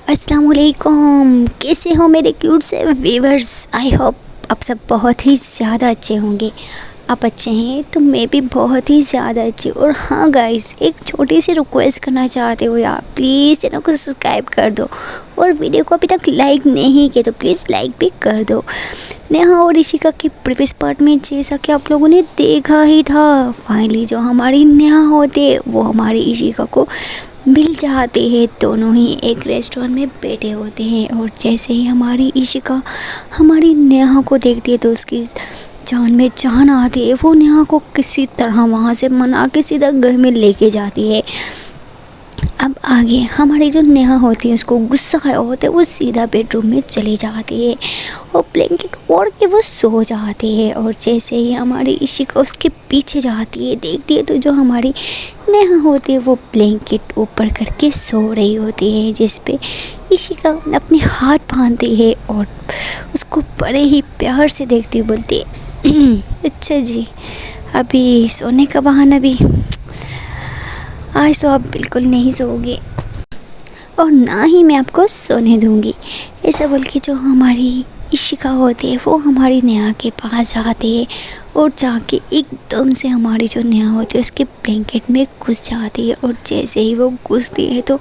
अस्सलाम वालेकुम। कैसे हो मेरे क्यूट से व्यूअर्स। आई होप आप सब बहुत ही ज़्यादा अच्छे होंगे। आप अच्छे हैं तो मैं भी बहुत ही ज़्यादा अच्छी। और हाँ गाइस, एक छोटी सी रिक्वेस्ट करना चाहते हो यार, प्लीज़ चैनल को सब्सक्राइब कर दो और वीडियो को अभी तक लाइक नहीं किया तो प्लीज़ लाइक भी कर दो। नेहा और ऋषिका के प्रीवियस पार्ट में जैसा कि आप लोगों ने देखा ही था, फाइनली जो हमारी नेहा होते वो हमारी ऋषिका को मिल जाते हैं। दोनों ही एक रेस्टोरेंट में बैठे होते हैं और जैसे ही हमारी ऋषिका हमारी नेहा को देखती है तो उसकी जान में जान आती है। वो नेहा को किसी तरह वहाँ से मना के सीधा घर में लेके जाती है। अब आगे हमारी जो नेहा होती है उसको गुस्सा आया होता है, वो सीधा बेडरूम में चली जाती है और ब्लैंकेट ओढ़ के वो सो जाती है। और जैसे ही हमारी इशिका उसके पीछे जाती है, देखती है तो जो हमारी नेहा होती है वो ब्लैंकेट ऊपर करके सो रही होती है, जिस पे इशिका अपने हाथ बांधती है और उसको बड़े ही प्यार से देखती हुई बोलती है अच्छा जी, अभी सोने का बहाना भी, आज तो आप बिल्कुल नहीं सोओगे और ना ही मैं आपको सोने दूंगी। ऐसा बोल के जो हमारी इशिका होती है वो हमारी नेहा के पास आती है और जाके एकदम से हमारी जो नेहा होती है उसके ब्लैंकेट में घुस जाती है। और जैसे ही वो घुसती है तो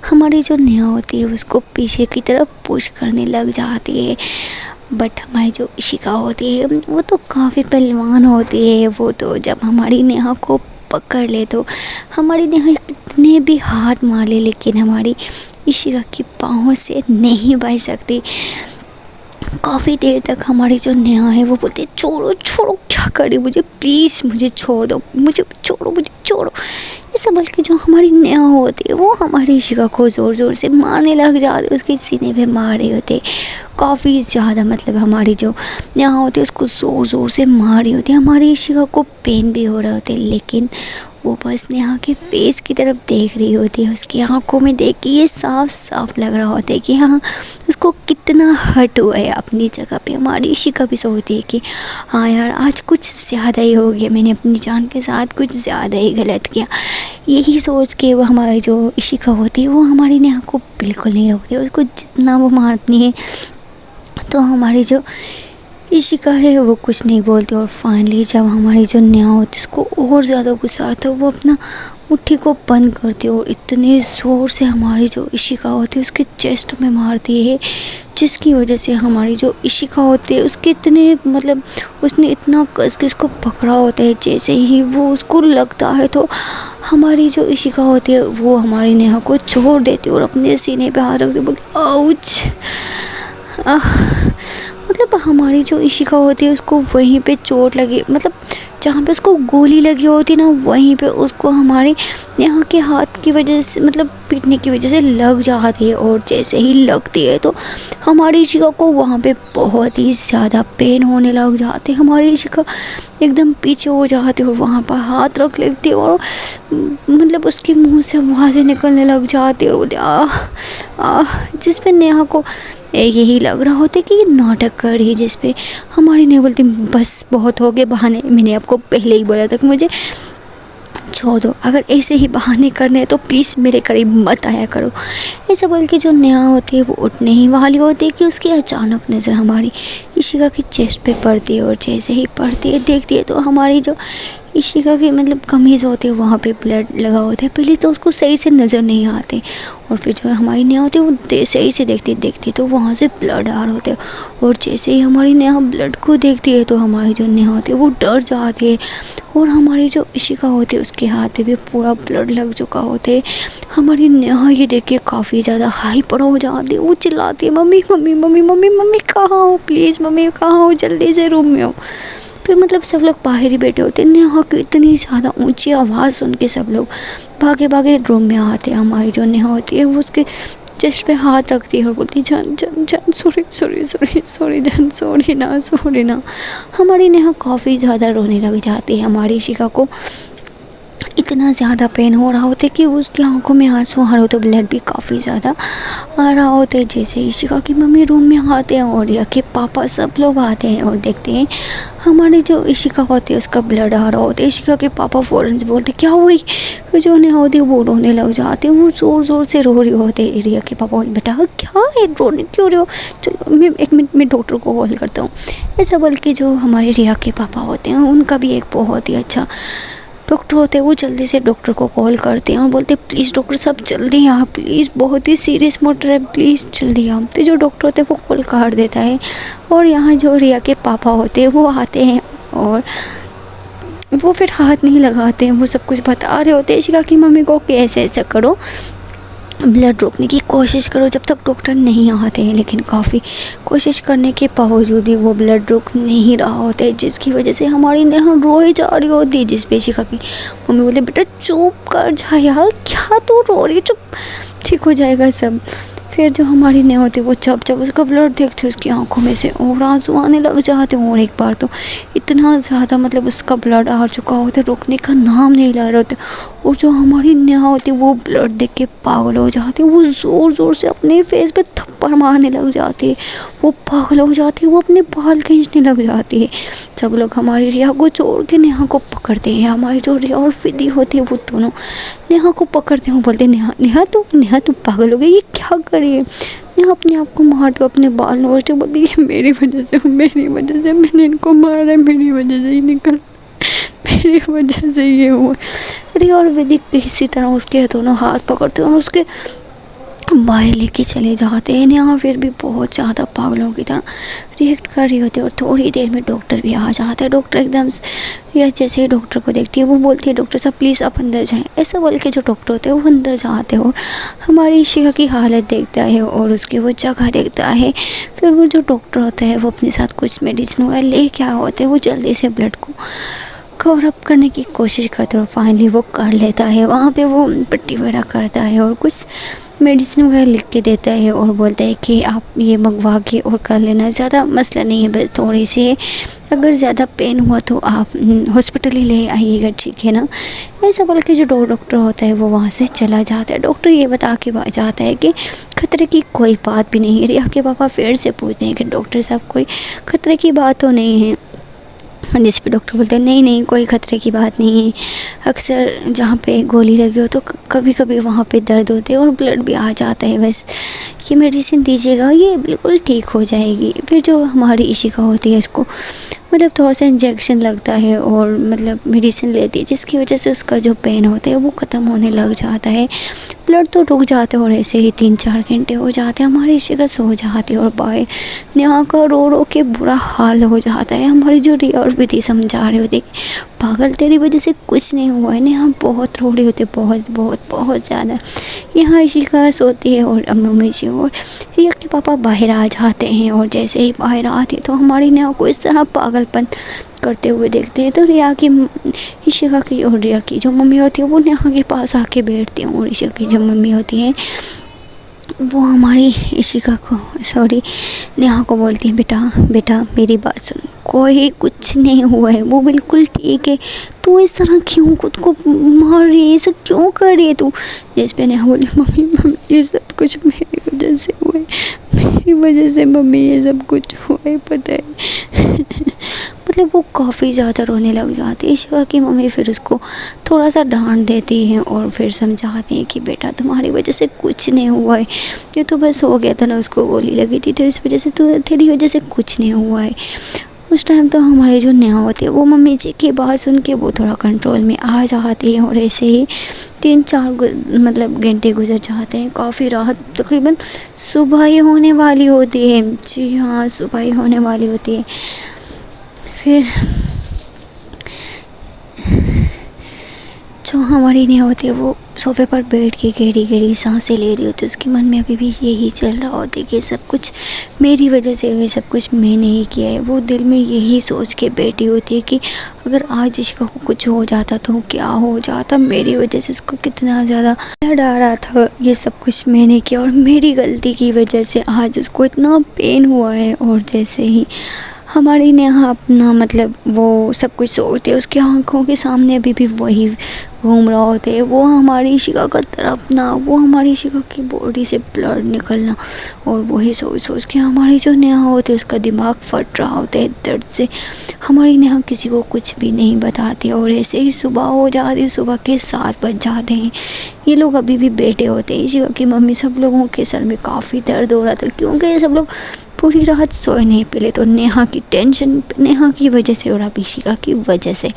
हमारी जो नेहा होती है उसको पीछे की तरफ पुश करने लग जाती है। बट हमारी जो इशिका होती है वो तो काफ़ी पहलवान होती है। वो तो जब हमारी नेहा को पकड़ ले तो हमारी नेहा कितने भी हाथ मार ले लेकिन हमारी इशिका की बाहों से नहीं बच सकती। काफ़ी देर तक हमारी जो नेहा है वो बोलती छोड़ो छोड़ो, क्या करे मुझे, प्लीज़ मुझे छोड़ दो, मुझे छोड़ो, मुझे छोड़ो। ऐसा बल्कि जो हमारी नेहा होती है वो हमारी इशिका को ज़ोर ज़ोर से मारने लग जाती है, उसके सीने पे मार रही होती है काफ़ी ज़्यादा। मतलब हमारी जो नेहा होती है उसको ज़ोर ज़ोर से मार रही होती है। हमारी इशिका को पेन भी हो रहा होता है लेकिन वो बस नेहा के फेस की तरफ देख रही होती है। उसकी आंखों में देख के ये साफ साफ लग रहा होता है कि हाँ उसको कितना हर्ट हुआ है अपनी जगह पे। हमारी इशिका भी सोचती है कि हाँ यार, आज कुछ ज़्यादा ही हो गया, मैंने अपनी जान के साथ कुछ ज़्यादा ही गलत किया। यही सोच के वो हमारी जो इशिका होती है वो हमारी नेहा को बिल्कुल नहीं रोकती, उसको जितना वो मारती है तो हमारी जो इशिका है वो कुछ नहीं बोलती। और फाइनली जब हमारी जो नेहा होती है उसको और ज़्यादा गुस्सा आता है, वो अपना मुट्ठी को बंद करती है और इतने ज़ोर से हमारी जो इशिका होती है उसके चेस्ट में मारती है, जिसकी वजह से हमारी जो इशिका होती है उसके इतने मतलब उसने इतना कस के उसको पकड़ा होता है। जैसे ही वो उसको लगता है तो हमारी जो इशिका होती है वो हमारी नेहा को छोड़ देती है और अपने सीने पे हाथ रखती बोलती आउच। मतलब हमारी जो इशिका होती है उसको वहीं पे चोट लगी, मतलब जहाँ पे उसको गोली लगी होती है ना वहीं पे उसको हमारी नेहा के हाथ की वजह से मतलब पीटने की वजह से लग जाती है। और जैसे ही लगती है तो हमारी इशिका को वहाँ पे बहुत ही ज़्यादा पेन होने लग जाते हैं। हमारी इशिका एकदम पीछे हो जाती है और वहाँ पर हाथ रख लेती है और मतलब उसके मुंह से आवाज़ें निकलने लग जाती है और बोलती जिस पे नेहा को यही लग रहा होता है कि ये नाटक कर रही है, जिस पे हमारी नेहा बोलती बस बहुत हो गए बहाने, मैंने आपको पहले ही बोला था कि मुझे छोड़ दो, अगर ऐसे ही बहाने करने हैं तो प्लीज़ मेरे करीब मत आया करो। ऐसा बोल के जो नेहा होती है वो उठने ही वाली होती है कि उसकी अचानक नज़र हमारी इशिका की चेस्ट पे पड़ती है और जैसे ही पड़ती है देखती है तो हमारी जो इशिका की मतलब कमीज़ होती है वहाँ पे ब्लड लगा होता है। पहले तो उसको सही से नज़र नहीं आते और फिर जो हमारी नेहा होती है वो सही से देखती तो वहाँ से ब्लड आ रहा होता है। और जैसे ही हमारी नेहा ब्लड को देखती है तो हमारी जो नेहा होती है वो डर जाती है और हमारी जो इशिका होती है उसके हाथ पे भी पूरा ब्लड लग चुका होता है। हमारी नेहा ये देख के काफ़ी ज़्यादा हाइपर हो जाती है, वो चिल्लाती है mummy mummy mummy mummy mummy कहाँ हो, प्लीज़ मम्मी कहाँ हो, जल्दी से रूम में हो। फिर मतलब सब लोग बाहर ही बैठे होते हैं। नेहा की इतनी ज़्यादा ऊंची आवाज़ सुन के सब लोग भागे भागे रूम में आते हैं। हमारी जो नेहा होती है वो उसके चेस्ट पे हाथ रखती है और बोलती है जान जान जान सॉरी सॉरी सॉरी सॉरी जान, सॉरी ना। हमारी नेहा काफ़ी ज़्यादा रोने लग जाती है हमारी इशिका को इतना ज़्यादा पेन हो रहा होता है कि उसकी आंखों में आंसू आ रहे होते, ब्लड भी काफ़ी ज़्यादा आ रहा होता है। जैसे इशिका की मम्मी रूम में आते हैं और रिया के पापा सब लोग आते हैं और देखते हैं हमारी जो इशिका होती है उसका ब्लड आ रहा होता है। इशिका के पापा फ़ौरन से बोलते क्या हुई, फिर जो नेहा होती है वो रोने लग जाते हैं, वो ज़ोर ज़ोर से रो रही होते हैं। रिया के पापा बोलते बेटा क्या है, रोने क्यों रहे हो, चलो मैं 1 मिनट में डॉक्टर को कॉल करता हूँ। ऐसा बोल के जो हमारे रिया के पापा होते हैं उनका भी एक बहुत ही अच्छा डॉक्टर होते हैं, वो जल्दी से डॉक्टर को कॉल करते हैं और बोलते हैं प्लीज़ डॉक्टर साहब जल्दी आ, प्लीज़ बहुत ही सीरियस मैटर है, प्लीज़ जल्दी आ। फिर जो डॉक्टर होते हैं वो कॉल काट देता है और यहाँ जो रिया के पापा होते हैं वो आते हैं और वो फिर हाथ नहीं लगाते हैं, वो सब कुछ बता रहे होते हैं इशिका की मम्मी को कि ऐसे ऐसा करो, ब्लड रोकने की कोशिश करो जब तक डॉक्टर नहीं आते हैं। लेकिन काफ़ी कोशिश करने के बावजूद भी वो ब्लड रुक नहीं रहा होता है, जिसकी वजह से हमारी नेहा रोए जा रही होती है। जिस पे इशिका की मम्मी बोले बेटा चुप कर जा यार, क्या तू रो रही, चुप, ठीक हो जाएगा सब। फिर जो हमारी नेहा होती है वो जब उसका ब्लड देखते उसकी आंखों में से और आंसू आने लग जाते हैं। और एक बार तो इतना ज़्यादा मतलब उसका ब्लड आ चुका होता है, रुकने का नाम नहीं ला रहे होते। और जो हमारी नेहा होती है वो ब्लड देख के पागल हो जाती है, वो ज़ोर ज़ोर से अपने फेस पे थप्पड़ मारने लग जाती है, वो पागल हो जाती है, वो अपने बाल खींचने लग जाती है। सब लोग हमारी रिया को छोड़ के नेहा को पकड़ते हैं। हमारी जो रिया और फिदी होती है वो दोनों नेहा को पकड़ते हैं, बोलते नेहा तू पागल हो गई, ये क्या करी है, नेहा अपने आप को मार दो, अपने बाल नोचते, बोलती है मेरी वजह से मैंने इनको मारा, मेरी वजह से ही निकल, मेरी वजह से ये हुआ। रिया और विदिक किसी तरह उसके दोनों हाथ पकड़ते हैं और उसके बाहर लेके चले जाते हैं। यहाँ फिर भी बहुत ज़्यादा पागलों की तरह रिएक्ट कर रही होती है और थोड़ी देर में डॉक्टर भी आ जाता है। डॉक्टर एकदम रिया जैसे ही डॉक्टर को देखती है वो बोलती है डॉक्टर साहब प्लीज़ आप अंदर जाएं। ऐसा बोल के जो डॉक्टर होते हैं वो अंदर जाते हैं और हमारी इशिका की हालत देखता है और उसकी वो जगह देखता है। फिर वो जो डॉक्टर होता है वो अपने साथ कुछ मेडिसिन वगैरह ले के आए होते हैं, वो जल्दी से ब्लड को कवर अप करने की कोशिश करता है और फाइनली वो कर लेता है। वहाँ पे वो पट्टी वगैरह करता है और कुछ मेडिसिन वगैरह लिख के देता है और बोलता है कि आप ये मंगवा के और कर लेना, ज़्यादा मसला नहीं है, बस थोड़ी सी है, अगर ज़्यादा पेन हुआ तो आप हॉस्पिटल ही ले आइएगा, ठीक है ना। ऐसा बोल के जो डॉक्टर होता है वो वहाँ से चला जाता है। डॉक्टर ये बता के जाता है कि खतरे की कोई बात भी नहीं है। रिया के पापा फिर से पूछते हैं कि डॉक्टर साहब कोई खतरे की बात तो नहीं है, जिस पे डॉक्टर बोलते हैं नहीं कोई ख़तरे की बात नहीं है, अक्सर जहाँ पे गोली लगी हो तो कभी कभी वहाँ पे दर्द होते हैं और ब्लड भी आ जाता है, बस ये मेडिसिन दीजिएगा ये बिल्कुल ठीक हो जाएगी। फिर जो हमारी इशिका होती है उसको मतलब थोड़ा सा इंजेक्शन लगता है और मतलब मेडिसिन लेती है, जिसकी वजह से उसका जो पेन होता है वो ख़त्म होने लग जाता है। ब्लड तो रुक जाते हैं और ऐसे ही 3-4 घंटे हो जाते हैं। हमारी इशिका सो जाती है और बाहर नेहा का रो के बुरा हाल हो जाता है। हमारी जो रिया और विधि समझा रही होती पागल तेरी वजह से कुछ नहीं हुआ है, नेहा बहुत रो रही होती है, बहुत ज़्यादा। यहाँ इशिका सोती है और मम्मी जी और रिया के पापा बाहर आ जाते हैं और जैसे ही बाहर आते तो हमारी नेहा को इस तरह पागलपन करते हुए देखते हैं। तो रिया की इशिका की और रिया की जो मम्मी होती है वो नेहा के पास आके बैठती हैं और इशिका की जो मम्मी होती है वो हमारी इशिका को नेहा को बोलती है बेटा मेरी बात सुन, कोई कुछ नहीं हुआ है, वो बिल्कुल ठीक है, तू इस तरह क्यों खुद को मार रही है, ये सब क्यों कर रही है तू। जिस पे नेहा बोली मम्मी ये सब कुछ मेरी वजह से हुआ है, मेरी वजह से मम्मी ये सब कुछ हुआ है, पता है। मतलब वो काफ़ी ज़्यादा रोने लग जाती है। इशिका की मम्मी फिर उसको थोड़ा सा डांट देती हैं और फिर समझाती हैं कि बेटा तुम्हारी वजह से कुछ नहीं हुआ है, ये तो बस हो गया था ना, उसको गोली लगी थी तो इस वजह से, तो तेरी वजह से कुछ नहीं हुआ है। उस टाइम तो हमारी जो नेहा होती है वो मम्मी जी की बात सुन के वो थोड़ा कंट्रोल में आ जाती है और ऐसे ही 3-4 मतलब घंटे गुजर जाते हैं। काफ़ी रात तकरीबन सुबह ही होने वाली होती है, जी हाँ सुबह ही होने वाली होती है। फिर जो हमारी नेहा होती है वो सोफ़े पर बैठ के गहरी सांसें ले रही होती है। उसके मन में अभी भी यही चल रहा होता है कि सब कुछ मेरी वजह से हुई, सब कुछ मैंने ही किया है। वो दिल में यही सोच के बैठी होती है कि अगर आज इशिका को कुछ हो जाता तो क्या हो जाता, मेरी वजह से उसको कितना ज़्यादा डरा था, ये सब कुछ मैंने किया और मेरी गलती की वजह से आज उसको इतना पेन हुआ है। और जैसे ही हमारी नेहा अपना मतलब वो सब कुछ सोचती है, उसकी आंखों के सामने अभी भी वही घूम रहा होता है, वो हमारी इशिका का तड़पना, वो हमारी इशिका की बॉडी से ब्लड निकलना, और वही सोच सोच के हमारी जो नेहा होती है उसका दिमाग फट रहा होता है दर्द से। हमारी नेहा किसी को कुछ भी नहीं बताती, और ऐसे ही सुबह हो जाती है, सुबह के 7 बज जाते हैं। ये लोग अभी भी बैठे होते हैं, इशिका की मम्मी, सब लोगों के सर में काफ़ी दर्द हो रहा था, क्योंकि ये सब लोग पूरी रात सोए नहीं। पहले तो नेहा की टेंशन नेहा की वजह से और अब इशिका की वजह से,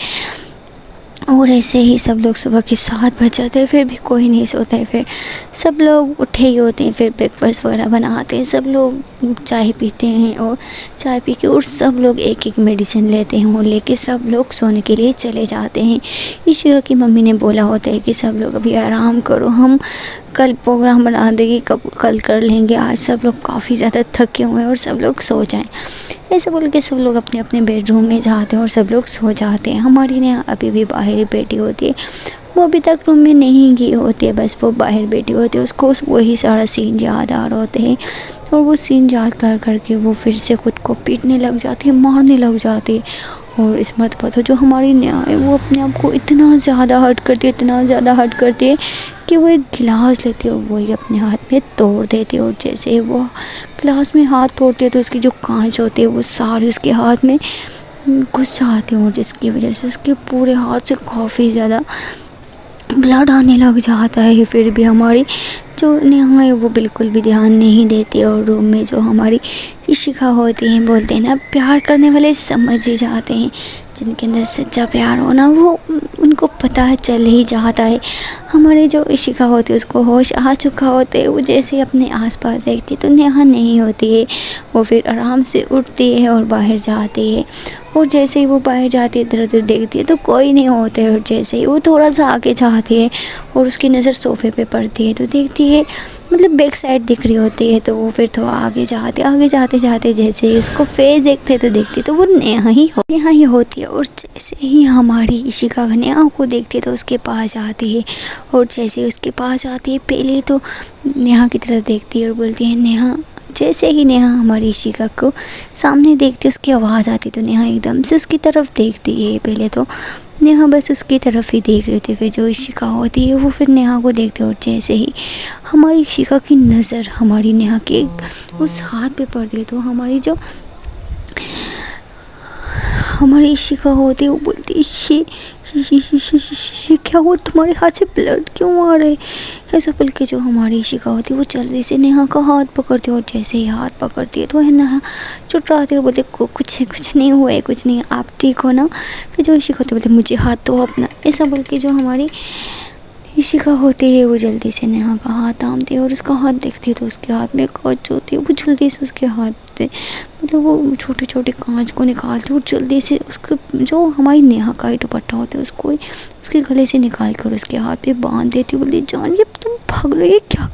और ऐसे ही सब लोग सुबह के 7 बज जाते हैं, फिर भी कोई नहीं सोता है। फिर सब लोग उठे ही होते हैं, फिर ब्रेकफास्ट वगैरह बनाते हैं, सब लोग चाय पीते हैं, और चाय पी के और सब लोग एक एक मेडिसिन लेते हैं, और लेके सब लोग सोने के लिए चले जाते हैं। इशिका की मम्मी ने बोला होता है कि सब लोग अभी आराम करो, हम कल प्रोग्राम बना देंगे, कल कर लेंगे, आज सब लोग काफ़ी ज़्यादा थके हुए हैं और सब लोग सो जाएं। ऐसे बोल के सब लोग अपने अपने बेडरूम में जाते हैं और सब लोग सो जाते हैं। हमारी ने अभी भी बाहर ही बैठी होती है, वो अभी तक रूम में नहीं गई होती है, बस वो बाहर बैठी होती है। उसको वही सारा सीन याद आ रहा होता है, और वो सीन याद कर करके वो फिर से खुद को पीटने लग जाती है, मारने लग जाती है। और इस मरतबा तो जो हमारी नेहा है वो अपने आप को इतना ज़्यादा हर्ट करती है, इतना ज़्यादा हर्ट करती है कि वो एक गिलास लेती है और वही अपने हाथ में तोड़ देती है। और जैसे वो गिलास में हाथ तोड़ती है तो उसकी जो कांच होती है वो सारी उसके हाथ में घुस जाती है, और जिसकी वजह से उसके पूरे हाथ से काफ़ी ज़्यादा ब्लड आने लग जाता है। फिर भी हमारी जो नेहा है वो बिल्कुल भी ध्यान नहीं देती, और रूम में जो हमारी इशिका होती हैं, बोलते हैं ना, प्यार करने वाले समझ ही जाते हैं, जिनके अंदर सच्चा प्यार होना वो उनको पता चल ही जाता है। हमारी जो इशिका होती है उसको होश आ चुका होता है, वो जैसे अपने आसपास देखती है तो नेहा नहीं होती है, वो फिर आराम से उठती है और बाहर जाती है। और जैसे ही वो बाहर जाती है, इधर उधर देखती है तो कोई नहीं होता है, और जैसे ही वो थोड़ा सा आगे जाती है और उसकी नज़र सोफ़े पे पड़ती है तो देखती है, मतलब बैक साइड दिख रही होती है, तो वो फिर थोड़ा आगे जाते जाते जैसे ही उसको फेस देखते तो देखती तो वो नेहा ही होती है। और जैसे ही हमारी इशिका नेहा को देखती है तो उसके पास आती है, और जैसे ही उसके पास आती है पहले तो नेहा की तरफ देखती है और बोलती है नेहा। जैसे ही नेहा हमारी इशिका को सामने देखती है, उसकी आवाज़ आती तो नेहा एकदम से उसकी तरफ देखती है। पहले तो नेहा बस उसकी तरफ ही देख रही थी, फिर जो इशिका होती है वो फिर नेहा को देखती है, और जैसे ही हमारी इशिका की नज़र हमारी नेहा के उस हाथ पे पड़ती है तो हमारी इशिका होती है वो बोलती है ये क्या हुआ, तुम्हारे हाथ से ब्लड क्यों आ रहा है। ऐसा बोल के जो हमारी इशिका होती है वो जल्दी से नेहा का हाथ पकड़ती है, और जैसे ही हाथ पकड़ती है तो है नेहा चुटराती है और बोलते कुछ नहीं हुआ है, कुछ नहीं, आप ठीक हो ना। फिर जो इशिका होती है बोलते मुझे हाथ दो अपना। ऐसा बोल के जो हमारी इशिका होती है वो जल्दी से नेहा का हाथ थामती है, और उसका हाथ देखती है तो उसके हाथ में कांच होती है, वो जल्दी से उसके हाथ से मतलब वो छोटे छोटे कांच को निकालती है, और जल्दी से उसके जो हमारी नेहा का ही दुपट्टा होता है उसको उसके गले से निकाल कर उसके हाथ पे बांध देती है। बोलती जान ये तुम पागल हो, ये क्या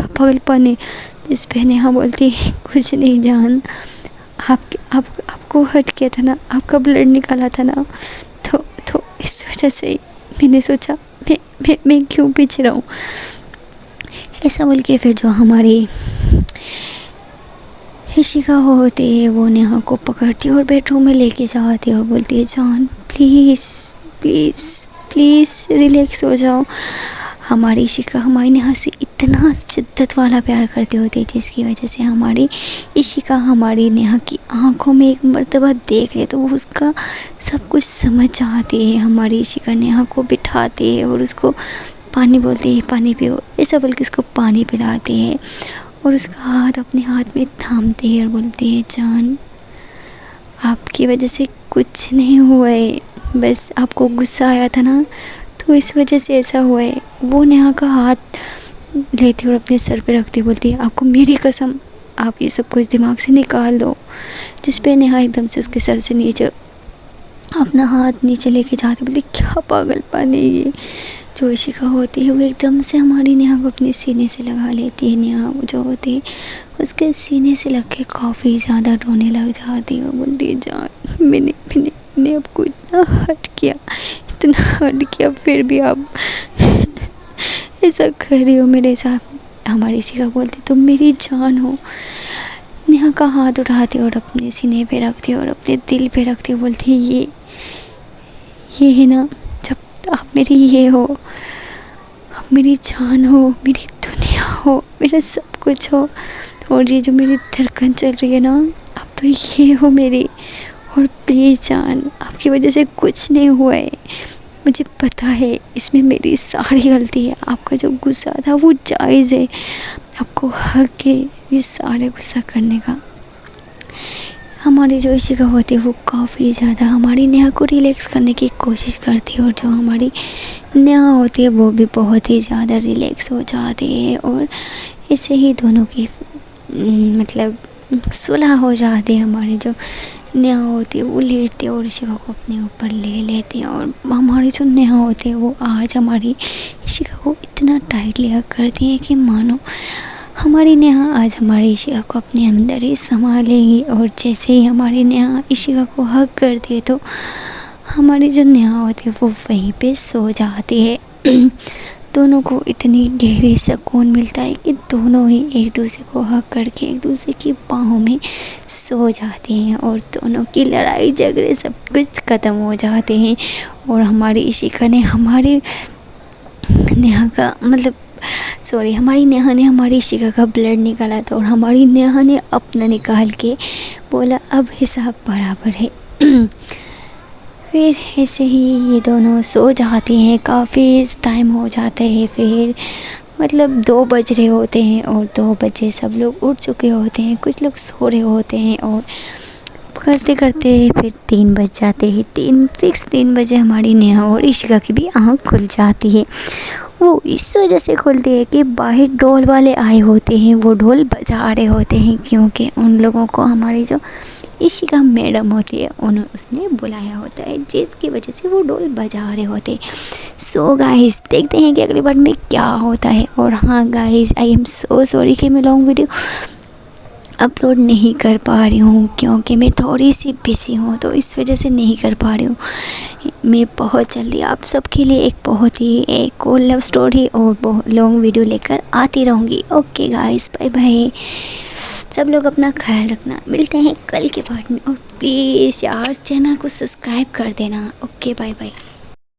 पागलपन है। इस पे नेहा बोलती कुछ नहीं जान, आपको हर्ट किया था ना, आपका ब्लड निकाला था ना, तो इस वजह से मैंने सोचा मैं क्यों पीछे रहूँ। ऐसा बोल के फिर जो हमारी इशिका होती है वो नेहा को पकड़ती है और बेडरूम में लेके जाती है और बोलती है जान प्लीज़ रिलैक्स हो जाओ। हमारी इशिका हमारी नेहा से इतना शिद्दत वाला प्यार करती होती है जिसकी वजह से हमारी इशिका हमारी नेहा की आंखों में एक मर्तबा देख ले तो वो उसका सब कुछ समझ जाती है। हमारी इशिका नेहा को बिठाती है और उसको पानी बोलती है, पानी पियो, ऐसा बोल के उसको पानी पिलाती है और उसका हाथ अपने हाथ में थामती है और बोलती है जान आपकी वजह से कुछ नहीं हुआ है, बस आपको गुस्सा आया था ना तो इस वजह से ऐसा हुआ है। वो नेहा का हाथ लेती और अपने सर पे रखती बोलती है आपको मेरी कसम आप ये सब कुछ दिमाग से निकाल दो। जिस पे नेहा एकदम से उसके सर से नीचे अपना हाथ नीचे लेके जाती बोलती क्या पागलपन है ये। जो इशिका होती है वो एकदम से हमारी नेहा को अपने सीने से लगा लेती है। नेहा जो होती है उसके सीने से लग के काफ़ी ज़्यादा रोने लग जाती है और बोलती है जान मैंने आपको इतना हर्ट किया फिर भी आप ऐसा कर रही हो मेरे साथ। हमारी इशिका बोलती तुम मेरी जान हो। नेहा का हाथ उठाती और अपने सीने पे रखती और अपने दिल पे रखती बोलती ये है ना, जब आप मेरी ये हो, आप मेरी जान हो, मेरी दुनिया हो, मेरा सब कुछ हो। और ये जो मेरी धड़कन चल रही है ना, आप तो ये हो मेरी। और प्लीज़ जान, आपकी वजह से कुछ नहीं हुआ है, मुझे पता है इसमें मेरी सारी गलती है। आपका जो गुस्सा था वो जायज़ है, आपको हक है ये सारे गुस्सा करने का। हमारी जो इशिका होती है वो काफ़ी ज़्यादा हमारी नेहा को रिलैक्स करने की कोशिश करती है, और जो हमारी नेहा होती है वो भी बहुत ही ज़्यादा रिलैक्स हो जाती है। और इससे ही दोनों की मतलब सुलह हो जाती है। हमारी जो नेहा होती है वो लेटती है और इशिका को अपने ऊपर ले लेती है, और हमारी जो नेहा होती है वो आज हमारी इशिका को इतना टाइट लिया करती है कि मानो हमारी नेहा आज हमारी इशिका को अपने अंदर ही समा लेगी। और जैसे ही हमारी नेहा इशिका को हग करती है तो हमारी जो नेहा होती है वो वहीं पे सो जाती है। दोनों को इतनी गहरी सुकून मिलता है कि दोनों ही एक दूसरे को हग करके एक दूसरे की बाहों में सो जाते हैं, और दोनों की लड़ाई झगड़े सब कुछ ख़त्म हो जाते हैं। और हमारी इशिका ने हमारी नेहा का हमारी नेहा ने हमारी इशिका का ब्लड निकाला था, और हमारी नेहा ने अपना निकाल के बोला अब हिसाब बराबर है। फिर ऐसे ही ये दोनों सो जाते हैं। काफ़ी टाइम हो जाता है, फिर 2 बज रहे होते हैं, और 2 बजे सब लोग उठ चुके होते हैं, कुछ लोग सो रहे होते हैं, और करते करते फिर 3 बज जाते हैं। 3 बजे हमारी नेहा और इशिका की भी आँख खुल जाती है। वो इस वजह से खुलती है कि बाहर ढोल वाले आए होते हैं, वो ढोल बजा रहे होते हैं, क्योंकि उन लोगों को हमारी जो इशिका मैडम होती है उसने बुलाया होता है, जिसकी वजह से वो ढोल बजा रहे होते हैं। सो गाइस, देखते हैं कि अगली बार में क्या होता है। और हाँ guys, I am so sorry कि मैं लॉन्ग वीडियो अपलोड नहीं कर पा रही हूँ, क्योंकि मैं थोड़ी सी बिज़ी हूँ, तो इस वजह से नहीं कर पा रही हूँ। मैं बहुत जल्दी आप सबके लिए एक और लव स्टोरी और बहुत लॉन्ग वीडियो लेकर आती रहूँगी। Okay guys, bye bye. सब लोग अपना ख्याल रखना, मिलते हैं कल के पार्ट में, और प्लीज़ यार चैनल को सब्सक्राइब कर देना। Okay, bye bye.